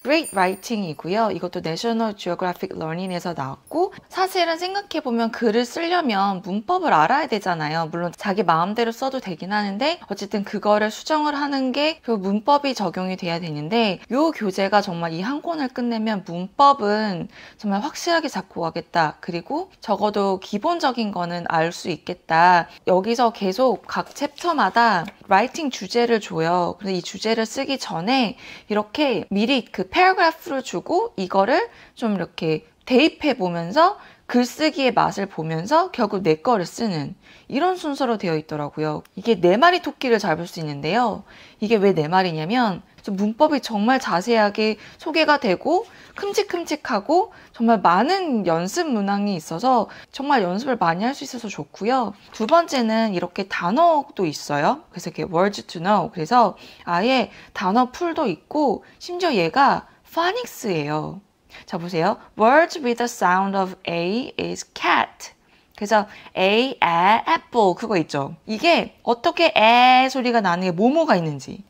Great Writing이고요. 이것도 National Geographic Learning에서 나왔고, 사실은 생각해보면 글을 쓰려면 문법을 알아야 되잖아요. 물론 자기 마음대로 써도 되긴 하는데 어쨌든 그거를 수정을 하는 게 그 문법이 적용이 돼야 되는데, 이 교재가 정말 이 한 권을 끝내면 문법은 정말 확실하게 잡고 가겠다. 그리고 적어도 기본적인 거는 알 수 있겠다. 여기서 계속 각 챕터마다 라이팅 주제를 줘요. 그래서 이 주제를 쓰기 전에 이렇게 미리 그 패러그래프를 주고 이거를 좀 이렇게 대입해 보면서 글쓰기의 맛을 보면서 결국 내 거를 쓰는 이런 순서로 되어 있더라고요. 이게 네 마리 토끼를 잡을 수 있는데요. 이게 왜 네 마리냐면 문법이 정말 자세하게 소개가 되고 큼직큼직하고 정말 많은 연습 문항이 있어서 정말 연습을 많이 할 수 있어서 좋고요. 두 번째는 이렇게 단어도 있어요. 그래서 이렇게 words to know. 그래서 아예 단어 풀도 있고 심지어 얘가 파닉스예요. 자, 보세요. Words with the sound of A is cat. 그래서 A, apple 그거 있죠. 이게 어떻게 에 소리가 나는 게 뭐뭐가 있는지.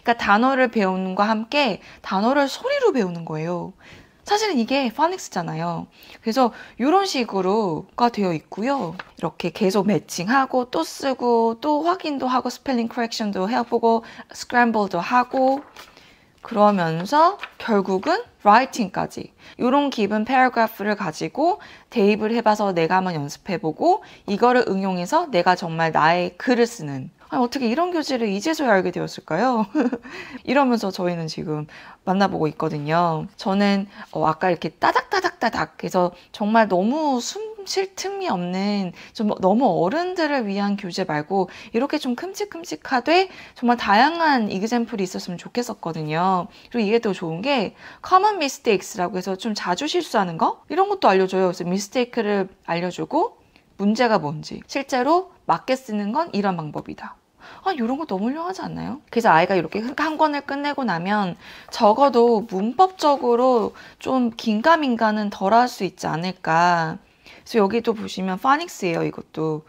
그러니까 단어를 배우는 것과 함께 단어를 소리로 배우는 거예요. 사실은 이게 파닉스잖아요. 그래서 이런 식으로가 되어 있고요. 이렇게 계속 매칭하고 또 쓰고 또 확인도 하고 스펠링 커렉션도 해보고 스크램블도 하고 그러면서 결국은 라이팅까지 이런 기본 패러그래프를 가지고 대입을 해봐서 내가 한번 연습해보고 이거를 응용해서 내가 정말 나의 글을 쓰는 아니, 어떻게 이런 교재를 이제서야 알게 되었을까요? 이러면서 저희는 지금 만나보고 있거든요. 저는 아까 이렇게 따닥따닥따닥 해서 정말 너무 숨 쉴 틈이 없는 좀 너무 어른들을 위한 교재 말고 이렇게 좀 큼직큼직하되 정말 다양한 이그젬플이 있었으면 좋겠었거든요. 그리고 이게 더 좋은 게 common mistakes라고 해서 좀 자주 실수하는 거? 이런 것도 알려줘요. 그래서 mistake를 알려주고 문제가 뭔지 실제로 맞게 쓰는 건 이런 방법이다. 이런 거 너무 훌륭하지 않나요? 그래서 아이가 이렇게 한 권을 끝내고 나면 적어도 문법적으로 좀 긴가민가는 덜 할 수 있지 않을까. 그래서 여기도 보시면 파닉스예요. 이것도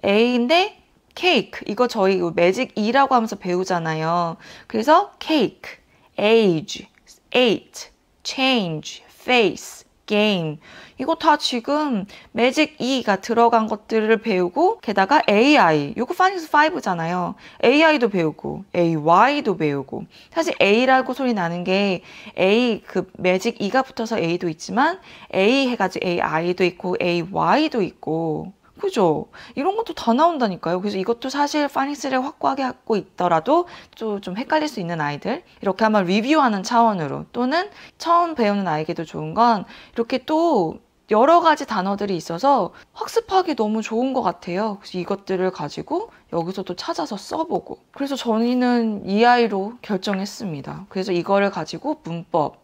A인데 케이크 이거 저희 매직 E라고 하면서 배우잖아요. 그래서 케이크, age, ate, change, face, game 이거 다 지금 매직 E가 들어간 것들을 배우고 게다가 AI 이거 파닉스 5잖아요. AI도 배우고 AY도 배우고 사실 A라고 소리 나는 게 A 그 매직 E가 붙어서 A도 있지만 A 해가지고 AI도 있고 AY도 있고 그죠? 이런 것도 다 나온다니까요. 그래서 이것도 사실 파닉스를 확고하게 갖고 있더라도 좀 헷갈릴 수 있는 아이들 이렇게 한번 리뷰하는 차원으로 또는 처음 배우는 아이에게도 좋은 건 이렇게 또 여러 가지 단어들이 있어서 학습하기 너무 좋은 것 같아요. 그래서 이것들을 가지고 여기서도 찾아서 써보고 그래서 저희는 이 아이로 결정했습니다. 그래서 이거를 가지고 문법,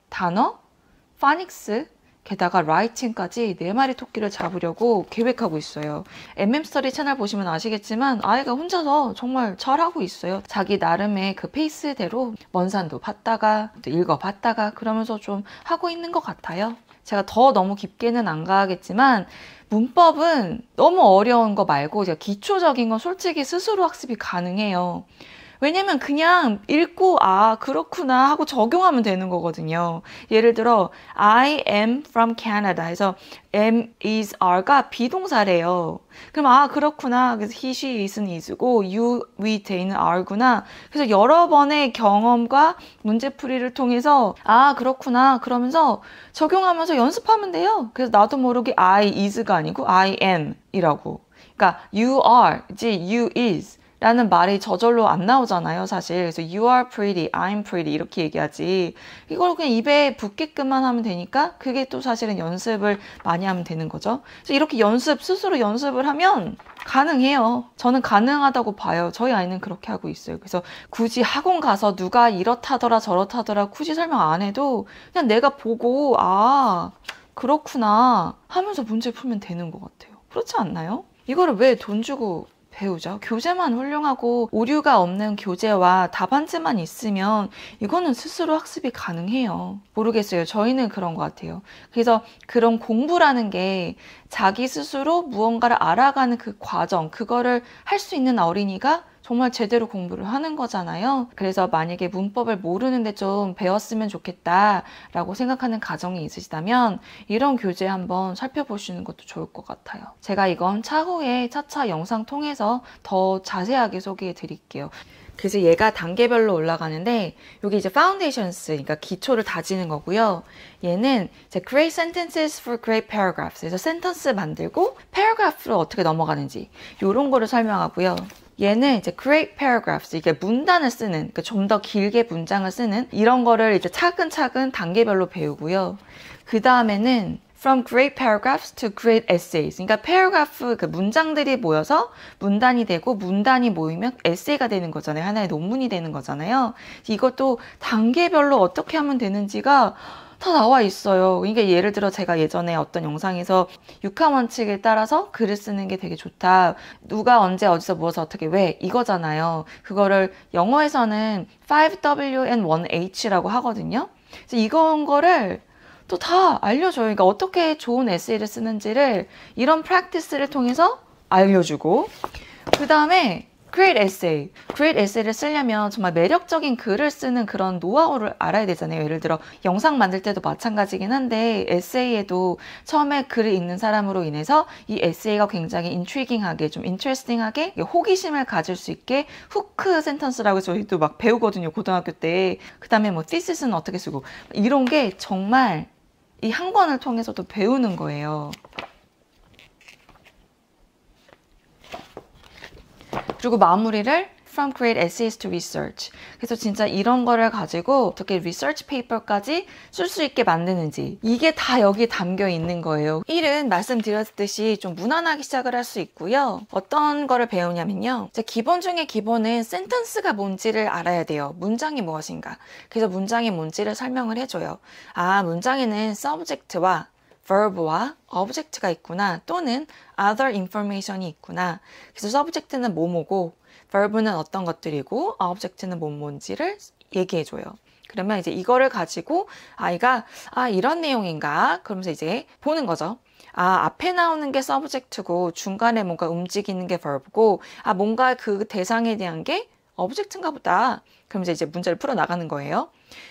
단어, 파닉스 게다가 라이팅까지 4마리 토끼를 잡으려고 계획하고 있어요. MM스터디 채널 보시면 아시겠지만 아이가 혼자서 정말 잘하고 있어요. 자기 나름의 그 페이스대로 먼 산도 봤다가 또 읽어봤다가 그러면서 좀 하고 있는 것 같아요. 제가 더 너무 깊게는 안 가겠지만 문법은 너무 어려운 거 말고 제가 기초적인 건 솔직히 스스로 학습이 가능해요. 왜냐면 그냥 읽고 아 그렇구나 하고 적용하면 되는 거거든요. 예를 들어 I am from Canada 해서 am, is, are가 비동사래요. 그럼 아 그렇구나. 그래서 he, she, is는 is고 you, we, they는 are구나. 그래서 여러 번의 경험과 문제풀이를 통해서 아 그렇구나 그러면서 적용하면서 연습하면 돼요. 그래서 나도 모르게 I is가 아니고 I am 이라고. 그러니까 you are, 이제 you is 라는 말이 저절로 안 나오잖아요, 사실. 그래서 you are pretty, I'm pretty 이렇게 얘기하지. 이걸 그냥 입에 붙게끔만 하면 되니까 그게 또 사실은 연습을 많이 하면 되는 거죠. 그래서 이렇게 스스로 연습을 하면 가능해요. 저는 가능하다고 봐요. 저희 아이는 그렇게 하고 있어요. 그래서 굳이 학원 가서 누가 이렇다더라 저렇다더라 굳이 설명 안 해도 그냥 내가 보고 아 그렇구나 하면서 문제 풀면 되는 것 같아요. 그렇지 않나요? 이거를 왜 돈 주고 배우죠. 교재만 훌륭하고 오류가 없는 교재와 답안지만 있으면 이거는 스스로 학습이 가능해요. 모르겠어요. 저희는 그런 것 같아요. 그래서 그런 공부라는 게 자기 스스로 무언가를 알아가는 그 과정, 그거를 할 수 있는 어린이가 정말 제대로 공부를 하는 거잖아요. 그래서 만약에 문법을 모르는데 좀 배웠으면 좋겠다라고 생각하는 가정이 있으시다면 이런 교재 한번 살펴보시는 것도 좋을 것 같아요. 제가 이건 차후에 차차 영상 통해서 더 자세하게 소개해 드릴게요. 그래서 얘가 단계별로 올라가는데 여기 이제 foundations, 그러니까 기초를 다지는 거고요. 얘는 이제 create sentences for great paragraphs. 그래서 센텐스 만들고 paragraph로 어떻게 넘어가는지 이런 거를 설명하고요. 얘는 이제 create paragraphs, 이게 문단을 쓰는, 그러니까 좀 더 길게 문장을 쓰는 이런 거를 이제 차근차근 단계별로 배우고요. 그 다음에는 From great paragraphs to great essays. 그러니까 paragraph, 그 문장들이 모여서 문단이 되고 문단이 모이면 에세이가 되는 거잖아요. 하나의 논문이 되는 거잖아요. 이것도 단계별로 어떻게 하면 되는지가 다 나와 있어요. 그러니까 예를 들어 제가 예전에 어떤 영상에서 6화 원칙을 따라서 글을 쓰는 게 되게 좋다. 누가 언제 어디서 무엇을 어떻게 왜 이거잖아요. 그거를 영어에서는 5W and 1H라고 하거든요. 그래서 이건 거를 또 다 알려줘요. 그러니까 어떻게 좋은 에세이를 쓰는지를 이런 프랙티스를 통해서 알려주고, 그 다음에 Great essay. Great essay를 쓰려면 정말 매력적인 글을 쓰는 그런 노하우를 알아야 되잖아요. 예를 들어 영상 만들 때도 마찬가지긴 한데 에세이에도 처음에 글을 읽는 사람으로 인해서 이 에세이가 굉장히 인트리깅하게, 좀 인트레스팅하게 호기심을 가질 수 있게 후크 센턴스라고 저희도 막 배우거든요. 고등학교 때. 그 다음에 뭐 thesis 는 어떻게 쓰고 이런 게 정말 이 한 권을 통해서도 배우는 거예요. 그리고 마무리를 From Great Essays to Research. 그래서 진짜 이런 거를 가지고 어떻게 리서치 페이퍼까지 쓸 수 있게 만드는지, 이게 다 여기 담겨 있는 거예요. 1은 말씀드렸듯이 좀 무난하게 시작을 할 수 있고요. 어떤 거를 배우냐면요. 기본 중에 기본은 센텐스가 뭔지를 알아야 돼요. 문장이 무엇인가. 그래서 문장이 뭔지를 설명을 해줘요. 아, 문장에는 subject와 verb와 object가 있구나, 또는 other information이 있구나. 그래서 subject는 뭐뭐고 verb는 어떤 것들이고 object는 뭔지를 얘기해줘요. 그러면 이제 이거를 가지고 아이가 이런 내용인가 그러면서 이제 보는 거죠. 앞에 나오는 게 subject고 중간에 뭔가 움직이는 게 verb고 뭔가 그 대상에 대한 게 object인가 보다. 그러면서 이제 문제를 풀어 나가는 거예요.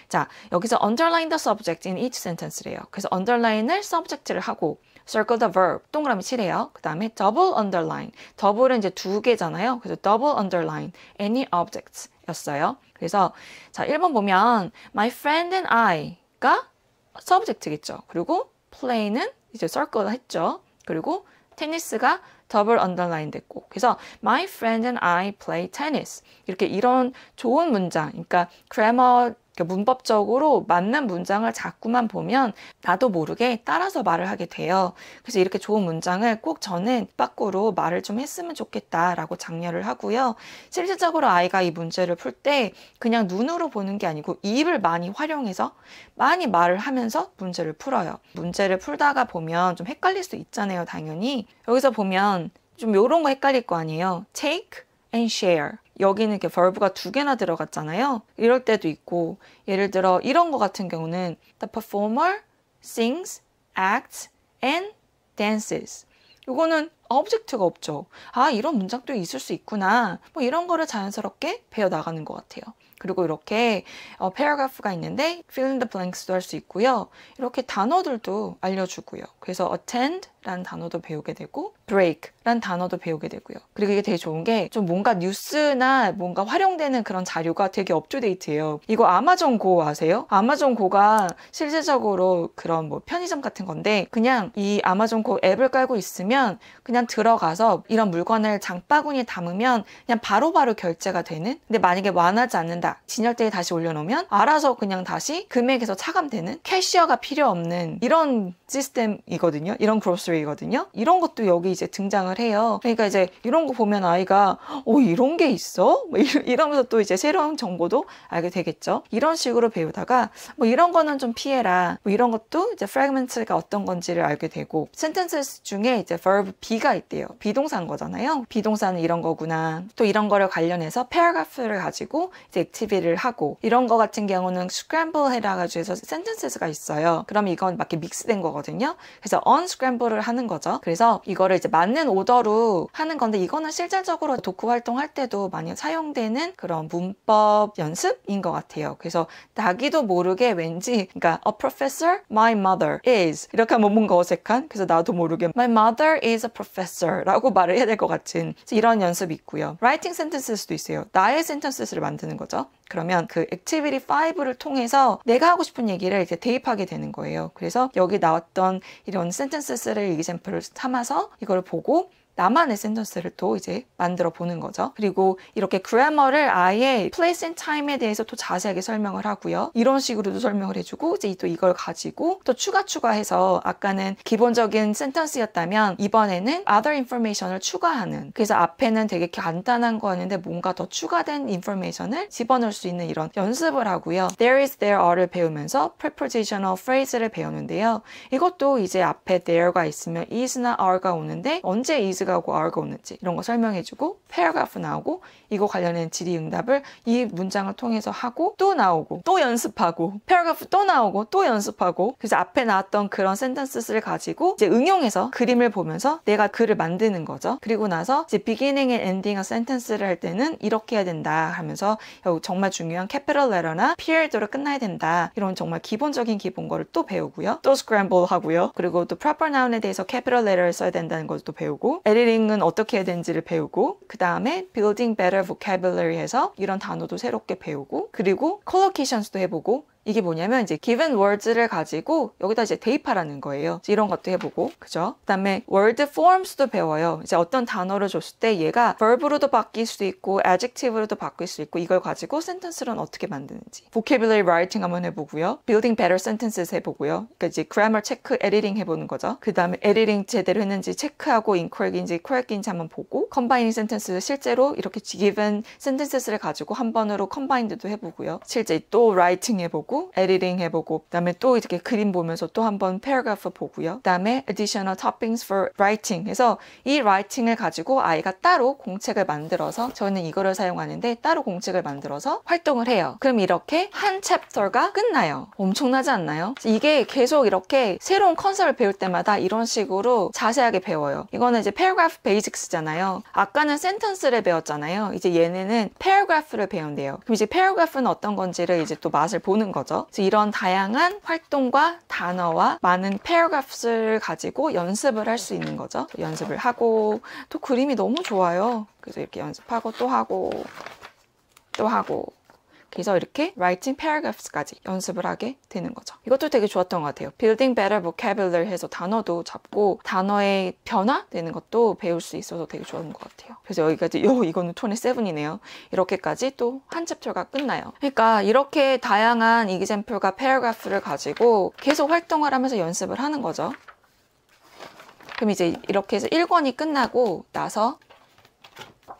자, 여기서 underline the subject in each sentence래요. 그래서 underline을 subject를 하고 circle the verb, 동그라미 칠해요. 그 다음에 double underline, double은 이제 두 개잖아요. 그래서 double underline any objects 였어요. 그래서 자, 1번 보면 my friend and I가 subject겠죠. 그리고 play는 이제 circle 했죠. 그리고 테니스가 더블 언더라인 됐고, 그래서 my friend and I play tennis. 이렇게 이런 좋은 문장, 그러니까 grammar, 문법적으로 맞는 문장을 자꾸만 보면 나도 모르게 따라서 말을 하게 돼요. 그래서 이렇게 좋은 문장을 꼭 저는 밖으로 말을 좀 했으면 좋겠다라고 장려를 하고요. 실질적으로 아이가 이 문제를 풀 때 그냥 눈으로 보는 게 아니고 입을 많이 활용해서 많이 말을 하면서 문제를 풀어요. 문제를 풀다가 보면 좀 헷갈릴 수 있잖아요, 당연히. 여기서 보면 좀 이런 거 헷갈릴 거 아니에요. take and share. 여기는 이렇게 verb가 두 개나 들어갔잖아요. 이럴 때도 있고, 예를 들어 이런 거 같은 경우는 the performer sings, acts, and dances. 이거는 object가 없죠. 이런 문장도 있을 수 있구나. 뭐 이런 거를 자연스럽게 배워나가는 것 같아요. 그리고 이렇게 paragraph가 있는데 fill in the blanks도 할 수 있고요. 이렇게 단어들도 알려주고요. 그래서 attend 라는 단어도 배우게 되고 break 라는 단어도 배우게 되고요. 그리고 이게 되게 좋은 게 좀 뭔가 뉴스나 뭔가 활용되는 그런 자료가 되게 업투데이트해요. 이거 아마존 고 아세요? 아마존 고가 실질적으로 그런 뭐 편의점 같은 건데, 그냥 이 아마존 고 앱을 깔고 있으면 그냥 들어가서 이런 물건을 장바구니에 담으면 그냥 바로바로 결제가 되는, 근데 만약에 완하지 않는다, 진열대에 다시 올려놓으면 알아서 그냥 다시 금액에서 차감되는, 캐시어가 필요 없는 이런 시스템이거든요. 이런 그로서리거든요. 이런 것도 여기 이제 등장을 해요. 그러니까 이제 이런 거 보면 아이가 이런 게 있어? 뭐 이러면서 또 이제 새로운 정보도 알게 되겠죠. 이런 식으로 배우다가 뭐 이런 거는 좀 피해라. 뭐 이런 것도 이제 fragment가 어떤 건지를 알게 되고, sentences 중에 이제 verb be가 있대요. 비동사인 거잖아요. 비동사는 이런 거구나. 또 이런 거를 관련해서 paragraph를 가지고 이제 activity를 하고, 이런 거 같은 경우는 scramble 해라 가지고 해서 sentences가 있어요. 그럼 이건 막 이렇게 믹스된 거거든요. 그래서 unscramble를 연습을 하는 거죠. 그래서 이거를 이제 맞는 오더로 하는 건데 이거는 실질적으로 독후 활동할 때도 많이 사용되는 그런 문법 연습인 것 같아요. 그래서 나기도 모르게 왠지 그러니까 a professor, my mother is 이렇게 하면 뭔가 어색한 그래서 나도 모르게 my mother is a professor 라고 말을 해야 될 것 같은 이런 연습이 있고요. writing sentences도 있어요. 나의 sentences를 만드는 거죠. 그러면 그 activity 5를 통해서 내가 하고 싶은 얘기를 이제 대입하게 되는 거예요. 그래서 여기 나왔던 이런 sentences를 example을 삼아서 이걸 보고 나만의 센텐스를 또 이제 만들어 보는 거죠. 그리고 이렇게 그래머를 아예 place and time에 대해서 또 자세하게 설명을 하고요. 이런 식으로도 설명을 해주고 이제 또 이걸 가지고 또 추가해서 아까는 기본적인 센텐스였다면 이번에는 other information을 추가하는 그래서 앞에는 되게 간단한 거였는데 뭔가 더 추가된 information을 집어넣을 수 있는 이런 연습을 하고요. there is, there are를 배우면서 prepositional phrase를 배우는데요. 이것도 이제 앞에 there가 있으면 is나 are가 오는데 언제 is가 하고 are가 오는지 이런 거 설명해주고 paragraph 나오고 이거 관련된 질의응답을 이 문장을 통해서 하고 또 나오고 또 연습하고 paragraph 또 나오고 또 연습하고 그래서 앞에 나왔던 그런 sentences를 가지고 이제 응용해서 그림을 보면서 내가 글을 만드는 거죠. 그리고 나서 이제 beginning and ending a sentence를 할 때는 이렇게 해야 된다 하면서 여기 정말 중요한 capital letter나 period로 끝나야 된다 이런 정말 기본적인 거를 또 배우고요. 또 scramble 하고요. 그리고 또 proper noun에 대해서 capital letter를 써야 된다는 것도 배우고 editing은 어떻게 해야 되는지를 배우고 그 다음에 building better vocabulary 해서 이런 단어도 새롭게 배우고 그리고 collocations도 해보고 이게 뭐냐면 이제 given words를 가지고 여기다 이제 대입하라는 거예요. 이런 것도 해보고 그죠? 그다음에 word forms도 배워요. 이제 어떤 단어를 줬을 때 얘가 verb로도 바뀔 수도 있고 adjective로도 바뀔 수 있고 이걸 가지고 sentence는 어떻게 만드는지 vocabulary writing 한번 해보고요. building better sentences 해보고요. 그러니까 이제 grammar 체크, editing 해보는 거죠. 그다음에 editing 제대로 했는지 체크하고 incorrect인지 correct인지 한번 보고 combining sentence 실제로 이렇게 given sentences를 가지고 한 번으로 combined도 해보고요. 실제 또 writing 해보고 에디팅 해보고 그다음에 또 이렇게 그림 보면서 또 한번 paragraph 보고요. 그다음에 additional toppings for writing 해서 이 writing을 가지고 아이가 따로 공책을 만들어서 저는 이거를 사용하는데 따로 공책을 만들어서 활동을 해요. 그럼 이렇게 한 챕터가 끝나요. 엄청나지 않나요? 이게 계속 이렇게 새로운 컨셉을 배울 때마다 이런 식으로 자세하게 배워요. 이거는 이제 paragraph basics잖아요. 아까는 sentence를 배웠잖아요. 이제 얘네는 paragraph를 배운대요. 그럼 이제 paragraph는 어떤 건지를 이제 또 맛을 보는 거죠. 그래서 이런 다양한 활동과 단어와 많은 paragraphs를 가지고 연습을 할 수 있는 거죠. 연습을 하고 또 그림이 너무 좋아요. 그래서 이렇게 연습하고 또 하고 또 하고 그래서 이렇게 writing paragraphs까지 연습을 하게 되는 거죠. 이것도 되게 좋았던 것 같아요. building better vocabulary 해서 단어도 잡고 단어의 변화되는 것도 배울 수 있어서 되게 좋은 것 같아요. 그래서 여기까지 이거는 27이네요. 이렇게까지 또 한 챕터가 끝나요. 그러니까 이렇게 다양한 example과 paragraph를 가지고 계속 활동을 하면서 연습을 하는 거죠. 그럼 이제 이렇게 해서 1권이 끝나고 나서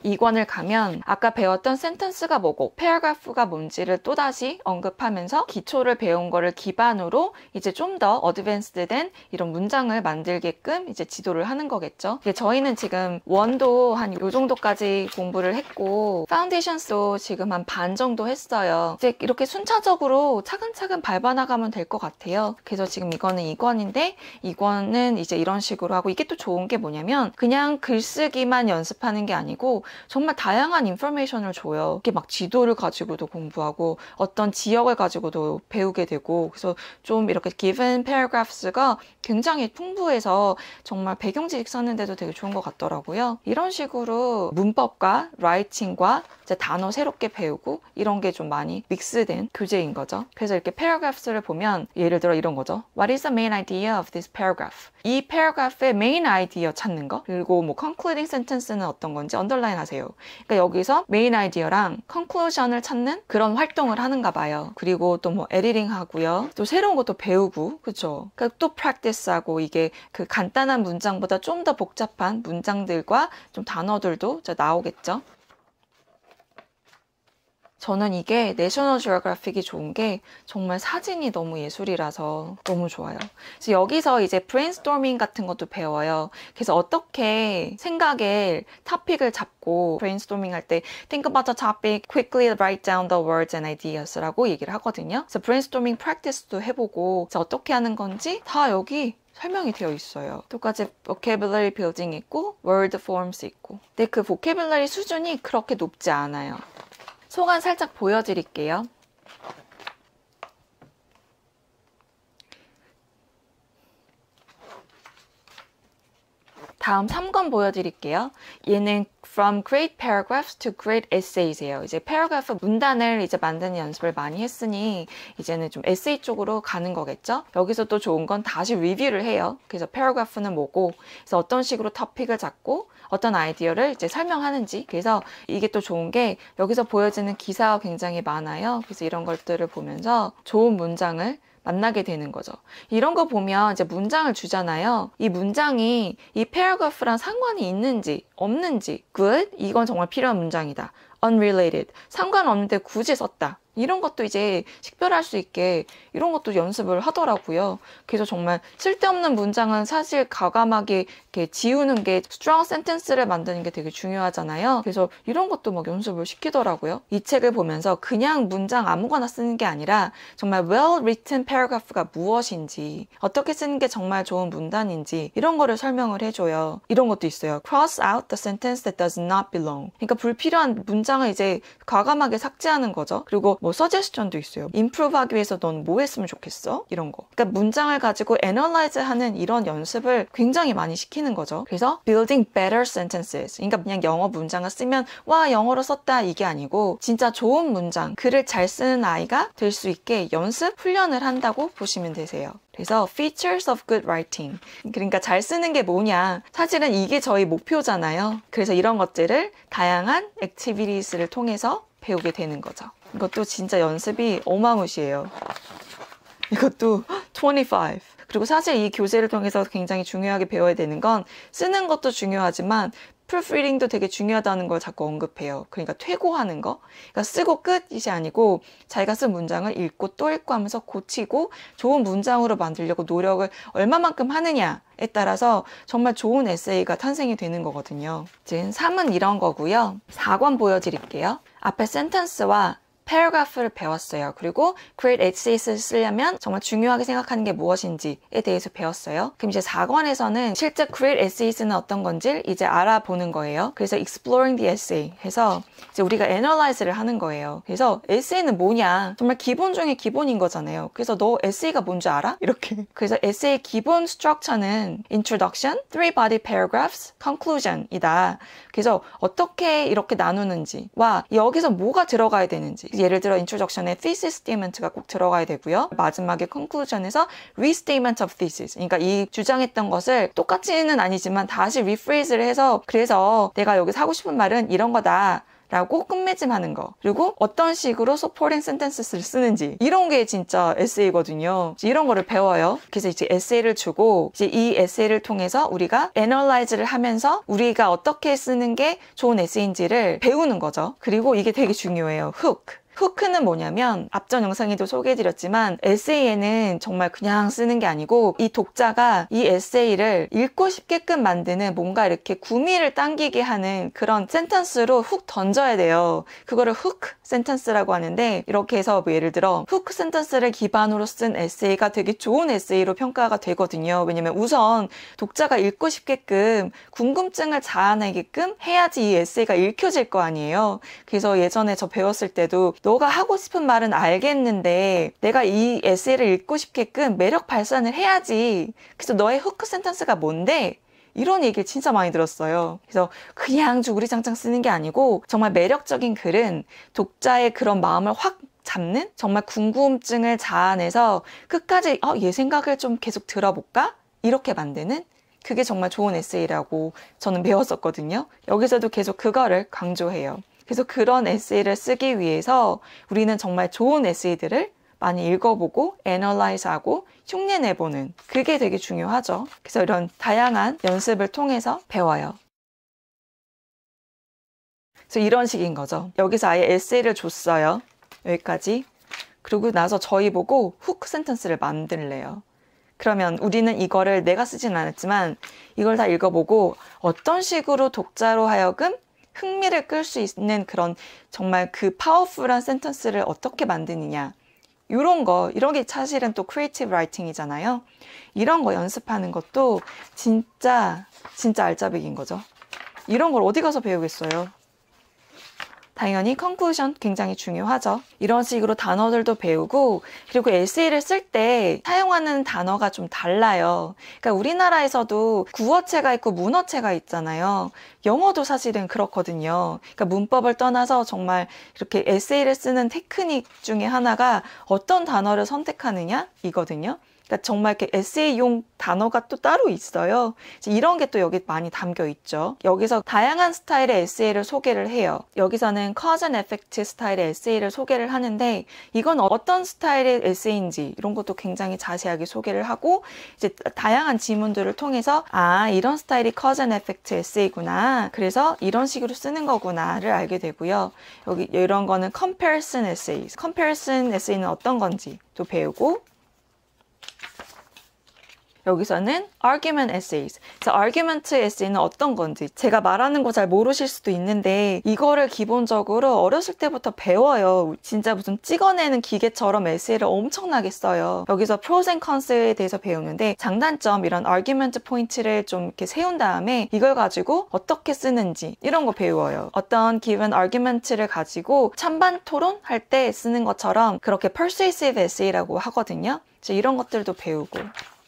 2권을 가면 아까 배웠던 센텐스가 뭐고 paragraph가 뭔지를 또다시 언급하면서 기초를 배운 거를 기반으로 이제 좀 더 어드밴스드된 이런 문장을 만들게끔 이제 지도를 하는 거겠죠. 저희는 지금 원도 한 요 정도까지 공부를 했고 파운데이션스도 지금 한 반 정도 했어요. 이제 이렇게 순차적으로 차근차근 밟아나가면 될 것 같아요. 그래서 지금 이거는 2권인데 2권은 이제 이런 식으로 하고 이게 또 좋은 게 뭐냐면 그냥 글쓰기만 연습하는 게 아니고 정말 다양한 인포메이션을 줘요. 이렇게 막 지도를 가지고도 공부하고 어떤 지역을 가지고도 배우게 되고 그래서 좀 이렇게 given paragraphs가 굉장히 풍부해서 정말 배경지식 썼는데도 되게 좋은 것 같더라고요. 이런 식으로 문법과 writing과 이제 단어 새롭게 배우고 이런 게 좀 많이 믹스된 교재인 거죠. 그래서 이렇게 paragraphs를 보면 예를 들어 이런 거죠. What is the main idea of this paragraph? 이 paragraph의 main idea 찾는 거 그리고 뭐 concluding sentence는 어떤 건지 underline 하세요. 그러니까 여기서 main idea랑 conclusion을 찾는 그런 활동을 하는가 봐요. 그리고 또 뭐 editing 하고요. 또 새로운 것도 배우고 그렇죠. 그러니까 또 practice 하고 이게 그 간단한 문장보다 좀 더 복잡한 문장들과 좀 단어들도 나오겠죠. 저는 이게 내셔널 지오그래픽이 좋은 게 정말 사진이 너무 예술이라서 너무 좋아요. 그래서 여기서 이제 브레인스토밍 같은 것도 배워요. 그래서 어떻게 생각의 토픽을 잡고 브레인스토밍 할 때 think about the topic, quickly write down the words and ideas 라고 얘기를 하거든요. 그래서 브레인스토밍 프랙티스도 해보고 그래서 어떻게 하는 건지 다 여기 설명이 되어 있어요. 똑같이 vocabulary building 있고 word forms 있고 근데 그 vocabulary 수준이 그렇게 높지 않아요. 소감 살짝 보여드릴게요. 다음 3권 보여드릴게요. 얘는 From Great Paragraphs to Great Essays예요. 이제 paragraph 문단을 이제 만드는 연습을 많이 했으니 이제는 좀 에세이 쪽으로 가는 거겠죠? 여기서 또 좋은 건 다시 리뷰를 해요. 그래서 paragraph는 뭐고, 그래서 어떤 식으로 토픽을 잡고 어떤 아이디어를 이제 설명하는지. 그래서 이게 또 좋은 게 여기서 보여지는 기사가 굉장히 많아요. 그래서 이런 것들을 보면서 좋은 문장을 만나게 되는 거죠. 이런 거 보면 이제 문장을 주잖아요. 이 문장이 이 paragraph랑 상관이 있는지 없는지 good, 이건 정말 필요한 문장이다. unrelated, 상관없는데 굳이 썼다. 이런 것도 이제 식별할 수 있게 이런 것도 연습을 하더라고요. 그래서 정말 쓸데없는 문장은 사실 과감하게 이렇게 지우는 게 strong sentence를 만드는 게 되게 중요하잖아요. 그래서 이런 것도 막 연습을 시키더라고요. 이 책을 보면서 그냥 문장 아무거나 쓰는 게 아니라 정말 well written paragraph가 무엇인지, 어떻게 쓰는 게 정말 좋은 문단인지 이런 거를 설명을 해줘요. 이런 것도 있어요. cross out the sentence that does not belong. 그러니까 불필요한 문장을 이제 과감하게 삭제하는 거죠. 그리고 뭐 서제스션도 있어요. improve 하기 위해서 넌 뭐 했으면 좋겠어? 이런 거. 그러니까 문장을 가지고 analyze 하는 이런 연습을 굉장히 많이 시키는 거죠. 그래서 building better sentences. 그러니까 그냥 영어 문장을 쓰면 와 영어로 썼다 이게 아니고 진짜 좋은 문장, 글을 잘 쓰는 아이가 될 수 있게 연습, 훈련을 한다고 보시면 되세요. 그래서 features of good writing. 그러니까 잘 쓰는 게 뭐냐. 사실은 이게 저희 목표잖아요. 그래서 이런 것들을 다양한 액티비티스를 통해서 배우게 되는 거죠. 이것도 진짜 연습이 어마무시해요. 이것도 25. 그리고 사실 이 교재를 통해서 굉장히 중요하게 배워야 되는 건 쓰는 것도 중요하지만 proofreading도 되게 중요하다는 걸 자꾸 언급해요. 그러니까 퇴고하는 거. 그러니까 쓰고 끝이 아니고 자기가 쓴 문장을 읽고 또 읽고 하면서 고치고 좋은 문장으로 만들려고 노력을 얼마만큼 하느냐에 따라서 정말 좋은 에세이가 탄생이 되는 거거든요. 지금 3은 이런 거고요. 4권 보여드릴게요. 앞에 센텐스와 paragraph를 배웠어요. 그리고 great essays를 쓰려면 정말 중요하게 생각하는 게 무엇인지에 대해서 배웠어요. 그럼 이제 4권에서는 실제 great essays는 어떤 건지 이제 알아보는 거예요. 그래서 exploring the essay 해서 이제 우리가 analyze를 하는 거예요. 그래서 에세이는 뭐냐? 정말 기본 중에 기본인 거잖아요. 그래서 너 에세이가 뭔지 알아? 이렇게. 그래서 에세이의 기본 스트럭처는 introduction, three body paragraphs, conclusion이다. 그래서 어떻게 이렇게 나누는지 와 여기서 뭐가 들어가야 되는지 예를 들어 introduction에 thesis statement가 꼭 들어가야 되고요. 마지막에 conclusion에서 restatement of thesis. 그러니까 이 주장했던 것을 똑같이는 아니지만 다시 rephrase를 해서 그래서 내가 여기서 하고 싶은 말은 이런 거다. 라고 끝맺음하는 거. 그리고 어떤 식으로 supporting sentences를 쓰는지. 이런 게 진짜 에세이거든요. 이런 거를 배워요. 그래서 이제 에세이를 주고 이제 이 에세이를 통해서 우리가 analyze를 하면서 우리가 어떻게 쓰는 게 좋은 에세이인지를 배우는 거죠. 그리고 이게 되게 중요해요. hook. 후크는 뭐냐면 앞전 영상에도 소개해드렸지만 에세이에는 정말 그냥 쓰는 게 아니고 이 독자가 이 에세이를 읽고 싶게끔 만드는 뭔가 이렇게 구미를 당기게 하는 그런 센텐스로 훅 던져야 돼요. 그거를 후크 센텐스라고 하는데 이렇게 해서 뭐 예를 들어 후크 센텐스를 기반으로 쓴 에세이가 되게 좋은 에세이로 평가가 되거든요. 왜냐면 우선 독자가 읽고 싶게끔 궁금증을 자아내게끔 해야지 이 에세이가 읽혀질 거 아니에요. 그래서 예전에 저 배웠을 때도 너가 하고 싶은 말은 알겠는데 내가 이 에세이를 읽고 싶게끔 매력 발산을 해야지. 그래서 너의 후크 센텐스가 뭔데? 이런 얘기를 진짜 많이 들었어요. 그래서 그냥 주구리장창 쓰는 게 아니고 정말 매력적인 글은 독자의 그런 마음을 확 잡는 정말 궁금증을 자아내서 끝까지 얘 생각을 좀 계속 들어볼까? 이렇게 만드는 그게 정말 좋은 에세이라고 저는 배웠었거든요. 여기서도 계속 그거를 강조해요. 그래서 그런 에세이를 쓰기 위해서 우리는 정말 좋은 에세이들을 많이 읽어보고 애널라이즈하고 흉내내보는 그게 되게 중요하죠. 그래서 이런 다양한 연습을 통해서 배워요. 그래서 이런 식인 거죠. 여기서 아예 에세이를 줬어요. 여기까지. 그러고 나서 저희 보고 훅 센텐스를 만들래요. 그러면 우리는 이거를 내가 쓰진 않았지만 이걸 다 읽어보고 어떤 식으로 독자로 하여금 흥미를 끌 수 있는 그런 정말 그 파워풀한 센텐스를 어떻게 만드느냐. 이런 게 사실은 또 크리에이티브 라이팅이잖아요. 이런 거 연습하는 것도 진짜 알짜배기인 거죠. 이런 걸 어디 가서 배우겠어요. 당연히 컨클루전 굉장히 중요하죠. 이런 식으로 단어들도 배우고, 그리고 에세이를 쓸 때 사용하는 단어가 좀 달라요. 그러니까 우리나라에서도 구어체가 있고 문어체가 있잖아요. 영어도 사실은 그렇거든요. 그러니까 문법을 떠나서 정말 이렇게 에세이를 쓰는 테크닉 중에 하나가 어떤 단어를 선택하느냐 이거든요. 그러니까 정말 이렇게 에세이용 단어가 또 따로 있어요. 이런 게 또 여기 많이 담겨 있죠. 여기서 다양한 스타일의 에세이를 소개를 해요. 여기서는 cause and effect 스타일의 에세이를 소개를 하는데 이건 어떤 스타일의 에세이인지 이런 것도 굉장히 자세하게 소개를 하고 이제 다양한 지문들을 통해서 아, 이런 스타일이 cause and effect 에세이구나. 그래서 이런 식으로 쓰는 거구나를 알게 되고요. 여기 이런 거는 comparison essay. comparison 에세이는 어떤 건지 또 배우고 여기서는 argument essays. 그래서 argument essay는 어떤 건지 제가 말하는 거 잘 모르실 수도 있는데 이거를 기본적으로 어렸을 때부터 배워요. 진짜 무슨 찍어내는 기계처럼 에세이를 엄청나게 써요. 여기서 pros and cons에 대해서 배우는데 장단점 이런 argument 포인트를 좀 이렇게 세운 다음에 이걸 가지고 어떻게 쓰는지 이런 거 배워요. 어떤 given argument를 가지고 찬반 토론할 때 쓰는 것처럼 그렇게 persuasive essay라고 하거든요. 그래서 이런 것들도 배우고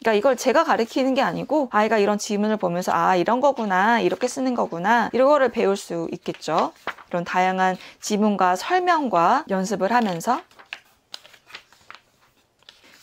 그러니까 이걸 제가 가르치는 게 아니고 아이가 이런 지문을 보면서 아, 이런 거구나, 이렇게 쓰는 거구나 이런 거를 배울 수 있겠죠. 이런 다양한 지문과 설명과 연습을 하면서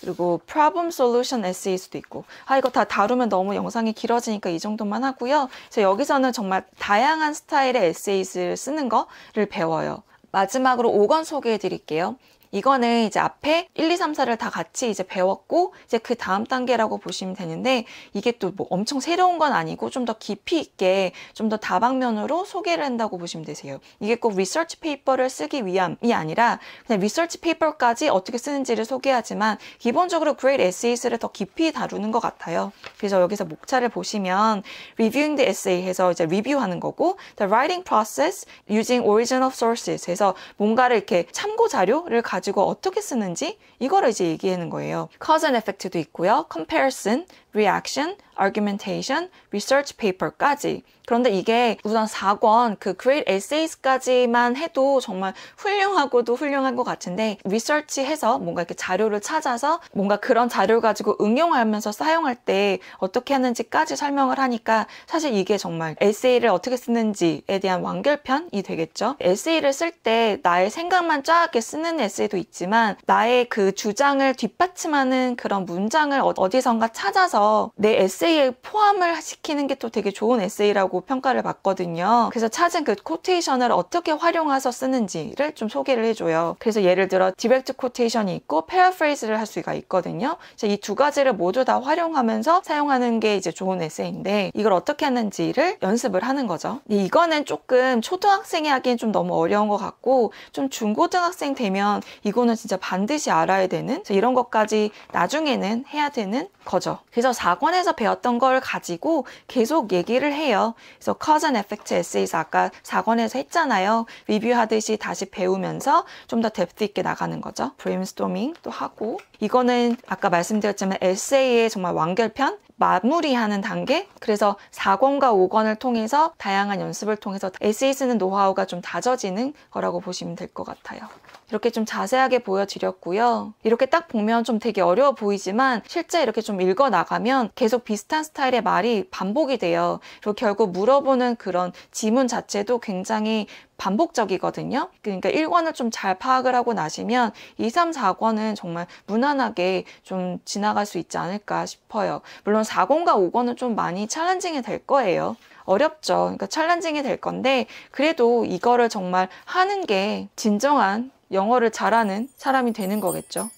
그리고 problem solution essays도 있고 이거 다 다루면 너무 영상이 길어지니까 이 정도만 하고요. 그래서 여기서는 정말 다양한 스타일의 에세이를 쓰는 거를 배워요. 마지막으로 5권 소개해 드릴게요. 이거는 이제 앞에 1, 2, 3, 4를 다 같이 이제 배웠고 이제 그 다음 단계라고 보시면 되는데 이게 또 뭐 엄청 새로운 건 아니고 좀 더 깊이 있게 좀 더 다방면으로 소개를 한다고 보시면 되세요. 이게 꼭 리서치 페이퍼를 쓰기 위함이 아니라 그냥 리서치 페이퍼까지 어떻게 쓰는지를 소개하지만 기본적으로 great essays를 더 깊이 다루는 것 같아요. 그래서 여기서 목차를 보시면 reviewing the essay 해서 이제 리뷰하는 거고 the writing process using original sources 해서 뭔가를 이렇게 참고 자료를 가지고 어떻게 쓰는지 이거를 이제 얘기하는 거예요. cause and effect도 있고요. comparison, reaction, argumentation, research paper까지. 그런데 이게 우선 4권 그 great essays까지만 해도 정말 훌륭하고도 훌륭한 것 같은데 research해서 뭔가 이렇게 자료를 찾아서 뭔가 그런 자료를 가지고 응용하면서 사용할 때 어떻게 하는지까지 설명을 하니까 사실 이게 정말 에세이를 어떻게 쓰는지에 대한 완결편이 되겠죠. 에세이를 쓸 때 나의 생각만 쫙 쓰는 에세이도 있지만 나의 그 주장을 뒷받침하는 그런 문장을 어디선가 찾아서 내 에세이에 포함을 시키는 게 또 되게 좋은 에세이라고 평가를 받거든요. 그래서 찾은 그 코테이션을 어떻게 활용해서 쓰는지를 좀 소개를 해줘요. 그래서 예를 들어 디렉트 코테이션이 있고 패러프레이즈를 할 수가 있거든요. 이 두 가지를 모두 다 활용하면서 사용하는 게 이제 좋은 에세이인데 이걸 어떻게 하는지를 연습을 하는 거죠. 이거는 조금 초등학생이 하기엔 좀 너무 어려운 것 같고 좀 중고등학생 되면 이거는 진짜 반드시 알아야 되는 이런 것까지 나중에는 해야 되는 거죠. 그래서 4권에서 배웠던 걸 가지고 계속 얘기를 해요. 그래서 cause and effect essays 아까 4권에서 했잖아요. 리뷰하듯이 다시 배우면서 좀 더 뎁스 있게 나가는 거죠. 브레인스토밍도 하고 이거는 아까 말씀드렸지만 에세이의 정말 완결편? 마무리하는 단계? 그래서 4권과 5권을 통해서 다양한 연습을 통해서 에세이 쓰는 노하우가 좀 다져지는 거라고 보시면 될 것 같아요. 이렇게 좀 자세하게 보여드렸고요. 이렇게 딱 보면 좀 되게 어려워 보이지만 실제 이렇게 좀 읽어나가면 계속 비슷한 스타일의 말이 반복이 돼요. 그리고 결국 물어보는 그런 지문 자체도 굉장히 반복적이거든요. 그러니까 1권을 좀 잘 파악을 하고 나시면 2, 3, 4권은 정말 무난하게 좀 지나갈 수 있지 않을까 싶어요. 물론 4권과 5권은 좀 많이 챌린징이 될 거예요. 어렵죠. 그러니까 챌린징이 될 건데 그래도 이거를 정말 하는 게 진정한 영어를 잘하는 사람이 되는 거겠죠.